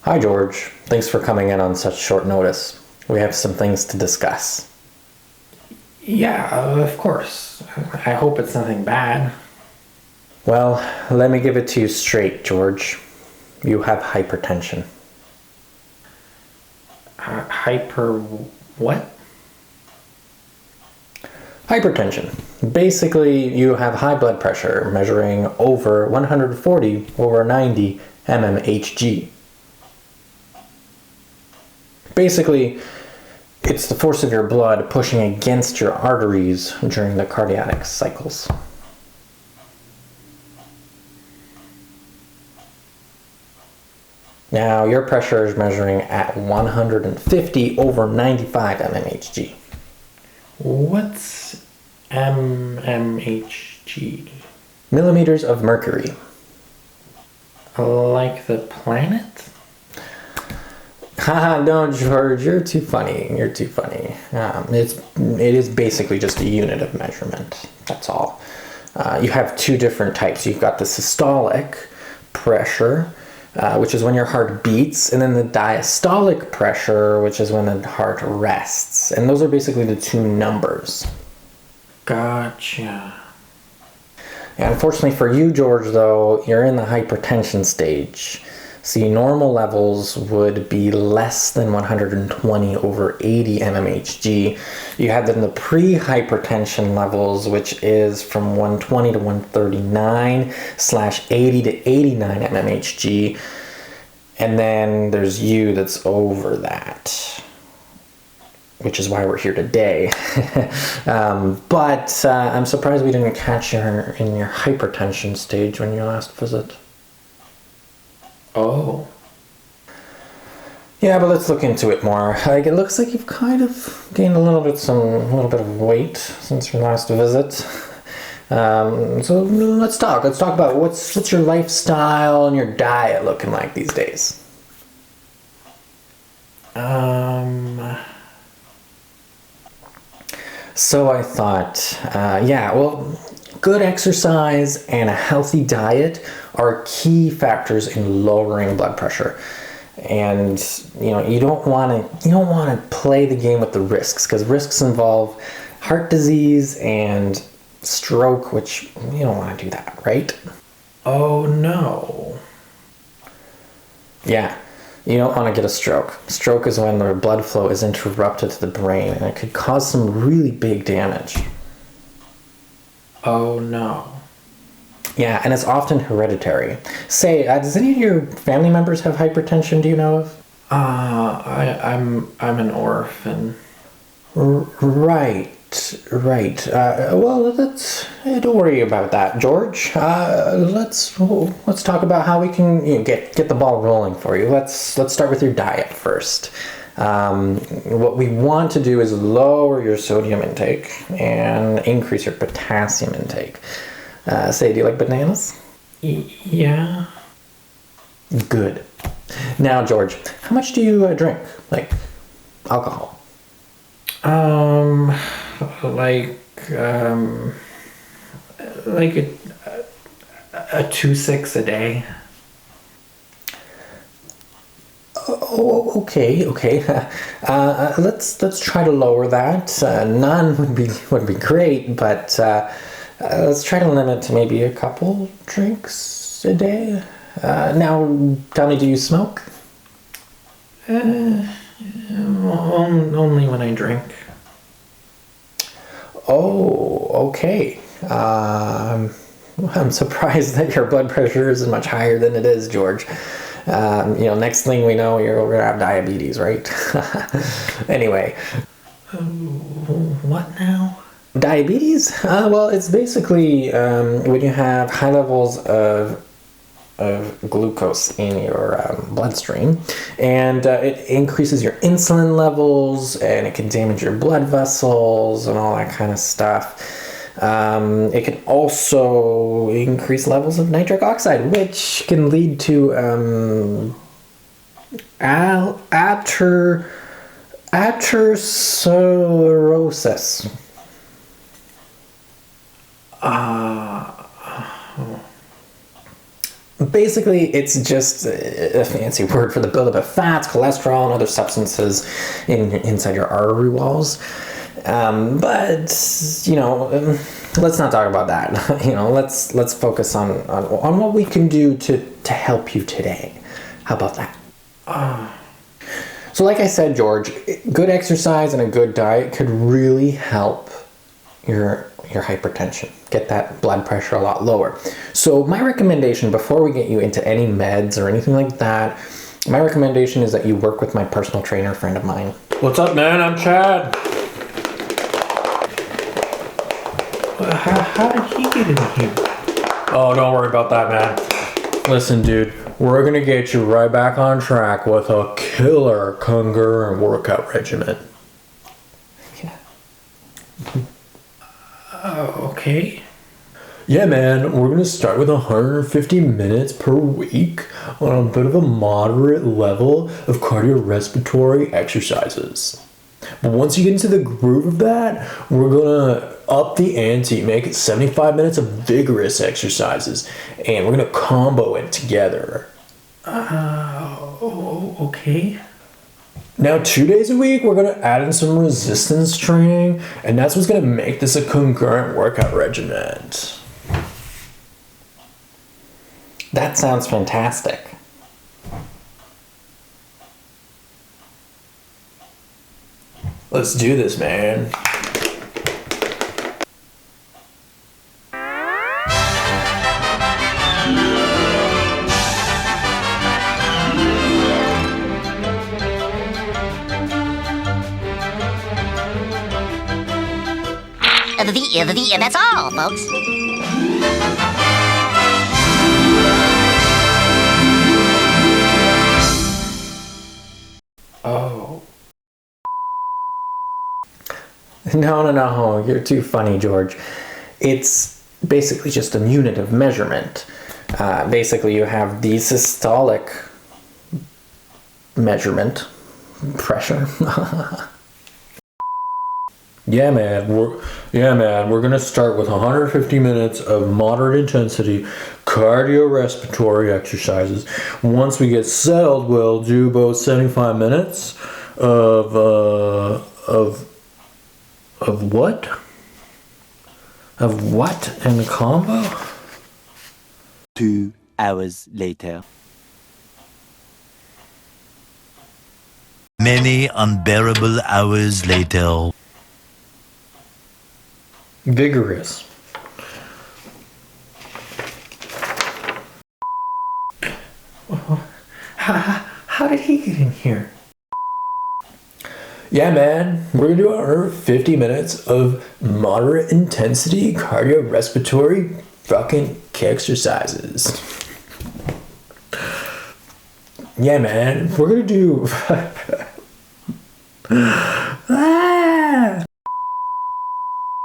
Hi, George. Thanks for coming in on such short notice. We have some things to discuss. Yeah, of course. I hope it's nothing bad. Well, let me give it to you straight, George. You have hypertension. Hyper... what? Hypertension. Basically, you have high blood pressure measuring over 140/90 mmHg. Basically, it's the force of your blood pushing against your arteries during the cardiac cycles. Now, your pressure is measuring at 150/95 mmHg. What's mmHg? Millimeters of mercury. Like the planet? Haha, no, George, you're too funny. You're too funny. It is basically just a unit of measurement. That's all. You have two different types. You've got the systolic pressure, which is when your heart beats, and then the diastolic pressure, which is when the heart rests. And those are basically the two numbers. Gotcha. And unfortunately for you, George, though, you're in the hypertension stage. See, normal levels would be less than 120/80 mmHg. You have then the pre-hypertension levels, which is from 120 to 139/80 to 89 mmHg. And then there's you that's over that, which is why we're here today. But I'm surprised we didn't catch you in your hypertension stage when you last visit. Oh. Yeah, but let's look into it more. Like, it looks like you've kind of gained a little bit of weight since your last visit. So let's talk. Let's talk about what's your lifestyle and your diet looking like these days. So I thought, good exercise and a healthy diet are key factors in lowering blood pressure. And you don't want to play the game with the risks, because risks involve heart disease and stroke, which you don't want to do that, right? Oh no. Yeah. You don't want to get a stroke. Stroke is when the blood flow is interrupted to the brain, and it could cause some really big damage. Oh no. Yeah, and it's often hereditary. Say, does any of your family members have hypertension, do you know of? I'm an orphan. Right. Don't worry about that, George. Let's talk about how we can get the ball rolling for you. Let's start with your diet first. What we want to do is lower your sodium intake and increase your potassium intake. Do you like bananas? Yeah. Good. Now, George, how much do you drink? Like alcohol? Like a 2-6 a day. Oh, okay. Let's try to lower that. None would be great, but let's try to limit to maybe a couple drinks a day. Now, tell me, do you smoke? Only when I drink. Oh, okay. I'm surprised that your blood pressure isn't much higher than it is, George. Next thing we know, you're gonna have diabetes, right? Anyway. What now? Diabetes? Well, it's basically when you have high levels of glucose in your bloodstream, and it increases your insulin levels, and it can damage your blood vessels and all that kind of stuff. It can also increase levels of nitric oxide, which can lead to atherosclerosis. Basically, it's just a fancy word for the buildup of fats, cholesterol, and other substances inside your artery walls. But let's not talk about that. Let's focus on what we can do to help you today. How about that? So like I said, George, good exercise and a good diet could really help your hypertension, get that blood pressure a lot lower. So my recommendation, before we get you into any meds or anything like that, my recommendation is that you work with my personal trainer friend of mine. What's up, man? I'm Chad. How did he get in here? Oh, don't worry about that, man. Listen, dude, we're gonna get you right back on track with a killer congruent workout regimen. Yeah. Okay. Yeah, man, we're gonna start with 150 minutes per week on a bit of a moderate level of cardiorespiratory exercises. But once you get into the groove of that, we're gonna up the ante, make it 75 minutes of vigorous exercises, and we're gonna combo it together. Okay. Now, 2 days a week, we're gonna add in some resistance training, and that's what's gonna make this a congruent workout regimen. That sounds fantastic. Let's do this, man. That's all, folks. Oh. No, you're too funny, George. It's basically just a unit of measurement. Basically, you have the systolic measurement pressure. Yeah, man. We're gonna start with 150 minutes of moderate intensity cardiorespiratory exercises. Once we get settled, we'll do about 75 minutes of what? Of what in combo? 2 hours later. Many unbearable hours later. Vigorous. How did he get in here? Yeah, man. We're gonna do 150 minutes of moderate intensity cardiorespiratory fucking exercises. Yeah, man. We're gonna do